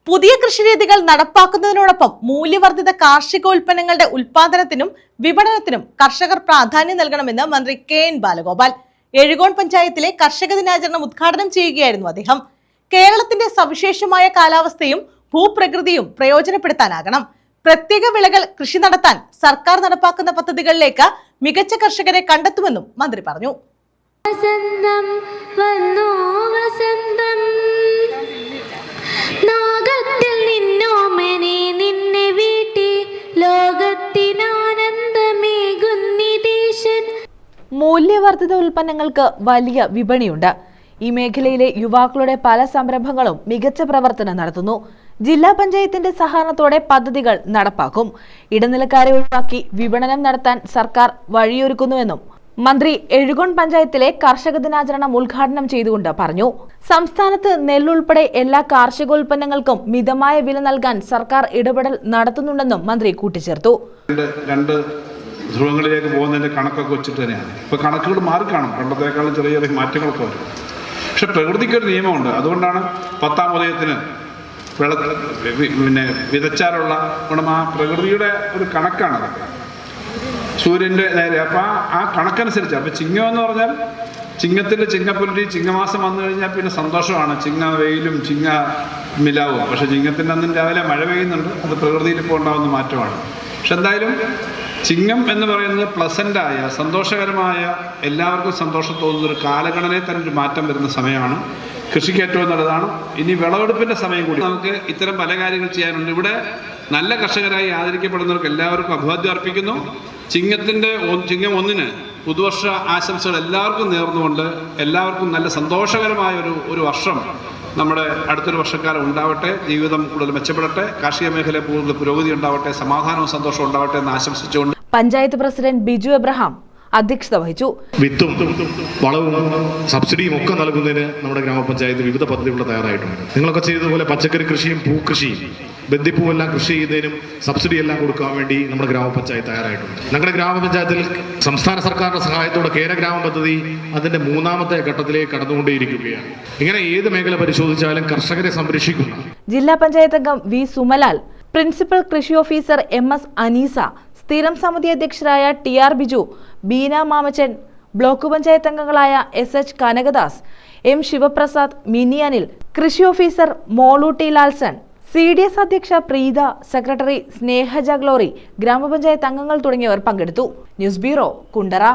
പുതിയ കൃഷിരീതികൾ നടപ്പാക്കുന്നതിനോടൊപ്പം മൂല്യവർദ്ധിത കാർഷികോൽപ്പന്നങ്ങളുടെ ഉൽപാദനത്തിനും വിപണനത്തിനും കർഷകർ പ്രാധാന്യം നൽകണമെന്ന് മന്ത്രി കെ.എൻ. ബാലഗോപാൽ എഴുകോൺ പഞ്ചായത്തിലെ കർഷക ദിനാചരണം ഉദ്ഘാടനം ചെയ്യുകയായിരുന്നു അദ്ദേഹം. കേരളത്തിന്റെ സവിശേഷമായ കാലാവസ്ഥയും ഭൂപ്രകൃതിയും പ്രയോജനപ്പെടുത്താനാകണം. പ്രത്യേക വിളകൾ കൃഷി നടത്താൻ സർക്കാർ നടപ്പാക്കുന്ന പദ്ധതികളിലേക്ക് മികച്ച കർഷകരെ കണ്ടെത്തുമെന്നും മന്ത്രി പറഞ്ഞു. മൂല്യവർദ്ധിത ഉൽപ്പന്നങ്ങൾക്ക് വലിയ വിപണിയുണ്ട്. ഈ മേഖലയിലെ യുവാക്കളുടെ പല സംരംഭങ്ങളും മികച്ച പ്രവർത്തനം നടത്തുന്നു. ജില്ലാ പഞ്ചായത്തിന്റെ സഹകരണത്തോടെ പദ്ധതികൾ നടപ്പാക്കും. ഇടനിലക്കാരെ ഒഴിവാക്കി വിപണനം നടത്താൻ സർക്കാർ വഴിയൊരുക്കുന്നുവെന്നും മന്ത്രി എഴുകോൺ പഞ്ചായത്തിലെ കർഷക ദിനാചരണം ഉദ്ഘാടനം ചെയ്തുകൊണ്ട് പറഞ്ഞു. സംസ്ഥാനത്ത് നെല്ലുൾപ്പെടെ എല്ലാ കാർഷികോൽപ്പന്നങ്ങൾക്കും മിതമായ വില നൽകാൻ സർക്കാർ ഇടപെടൽ നടത്തുന്നുണ്ടെന്നും മന്ത്രി കൂട്ടിച്ചേർത്തു. ധ്രുവങ്ങളിലേക്ക് പോകുന്നതിൻ്റെ കണക്കൊക്കെ വെച്ചിട്ട് തന്നെയാണ് ഇപ്പോൾ കണക്കുകൾ മാറിക്കാണും. പണ്ടത്തേക്കാളും ചെറിയ ചെറിയ മാറ്റങ്ങളൊക്കെ വരും. പക്ഷെ പ്രകൃതിക്കൊരു നിയമമുണ്ട്. അതുകൊണ്ടാണ് 10-ാം ഉദയത്തിന് വിതച്ചാലുള്ള ഗുണം ആ പ്രകൃതിയുടെ ഒരു കണക്കാണ്. സൂര്യൻ്റെ നേരെ അപ്പം ആ കണക്കനുസരിച്ച് അപ്പം ചിങ്ങം എന്ന് പറഞ്ഞാൽ ചിങ്ങത്തിൻ്റെ ചിങ്ങപ്പുലരി ചിങ്ങമാസം വന്നു കഴിഞ്ഞാൽ പിന്നെ സന്തോഷമാണ്. ചിങ്ങ വെയിലും ചിങ്ങ മിലാവും. പക്ഷെ ചിങ്ങത്തിൻ്റെ അന്നും രാവിലെ മഴ പെയ്യുന്നുണ്ട്. അത് പ്രകൃതിയിൽ ഇപ്പോൾ ഉണ്ടാകുന്ന മാറ്റമാണ്. പക്ഷെ എന്തായാലും ചിങ്ങം എന്ന് പറയുന്നത് പ്ലസൻ്റായ സന്തോഷകരമായ എല്ലാവർക്കും സന്തോഷം തോന്നുന്ന ഒരു കാലഗണനയിൽ തന്നെ ഒരു മാറ്റം വരുന്ന സമയമാണ്. കൃഷിക്ക് ഏറ്റവും നല്ലതാണ്. ഇനി വിളവെടുപ്പിൻ്റെ സമയം കൂടി നമുക്ക് ഇത്തരം പല കാര്യങ്ങൾ ചെയ്യാനുണ്ട്. ഇവിടെ നല്ല കർഷകരായി ആദരിക്കപ്പെടുന്നവർക്ക് എല്ലാവർക്കും അഭിവാദ്യം അർപ്പിക്കുന്നു. ചിങ്ങം 1-ന് പുതുവർഷ ആശംസകൾ എല്ലാവർക്കും നേർന്നുകൊണ്ട് എല്ലാവർക്കും നല്ല സന്തോഷകരമായ ഒരു വർഷം നമ്മുടെ അടുത്തൊരു വർഷക്കാലം ഉണ്ടാവട്ടെ. ജീവിതം കൂടുതൽ മെച്ചപ്പെടട്ടെ. കാർഷിക മേഖല കൂടുതൽ പുരോഗതി ഉണ്ടാവട്ടെ. സമാധാനവും സന്തോഷവും ഉണ്ടാവട്ടെ എന്ന് ആശംസിച്ചുകൊണ്ട് പഞ്ചായത്ത് പ്രസിഡന്റ് ബിജു എബ്രഹാം അധ്യക്ഷത വഹിച്ചു. വിത്തും വളവും സബ്സിഡിയും ഒക്കെ നൽകുന്നതിന് നമ്മുടെ ഗ്രാമപഞ്ചായത്ത് വിവിധ പദ്ധതികൾ തയ്യാറായിട്ടുണ്ട്. നിങ്ങളൊക്കെ ചെയ്തതുപോലെ പച്ചക്കറി കൃഷിയും പൂക്കൃഷിയും ബന്ദിപ്പൂവെല്ലാം കൃഷി ചെയ്യുന്നതിനും സബ്സിഡി എല്ലാം കൊടുക്കാൻ വേണ്ടി നമ്മുടെ ഗ്രാമപഞ്ചായത്ത് തയ്യാറായിട്ടുണ്ട്. ഞങ്ങളുടെ ഗ്രാമപഞ്ചായത്തിൽ സംസ്ഥാന സർക്കാരിന്റെ സഹായത്തോടെ കേരഗ്രാമ പദ്ധതി അതിന്റെ 3ാമത്തെ ഘട്ടത്തിലേക്ക് കടന്നുകൊണ്ടേയിരിക്കുകയാണ്. ഇങ്ങനെ ഏത് മേഖല പരിശോധിച്ചാലും കർഷകരെ സംരക്ഷിക്കുന്ന ജില്ലാ പഞ്ചായത്ത് അംഗം വി സുമലാൽ, പ്രിൻസിപ്പൽ കൃഷി ഓഫീസർ എം.എസ്. അനീസ, സ്ഥിരം സമിതി അധ്യക്ഷരായ ടി.ആർ. ബിജു, ബീന മാമച്ചൻ, ബ്ലോക്ക് പഞ്ചായത്ത് അംഗങ്ങളായ എസ്.എച്ച്. കനകദാസ്, എം. ശിവപ്രസാദ്, മിനി അനിൽ, കൃഷി ഓഫീസർ മോളൂട്ടി ലാൽസൺ, CDS അധ്യക്ഷ പ്രീത, സെക്രട്ടറി സ്നേഹജ ഗ്ലോറി, ഗ്രാമപഞ്ചായത്ത് അംഗങ്ങൾ തുടങ്ങിയവർ പങ്കെടുത്തു. News bureau, Kundara.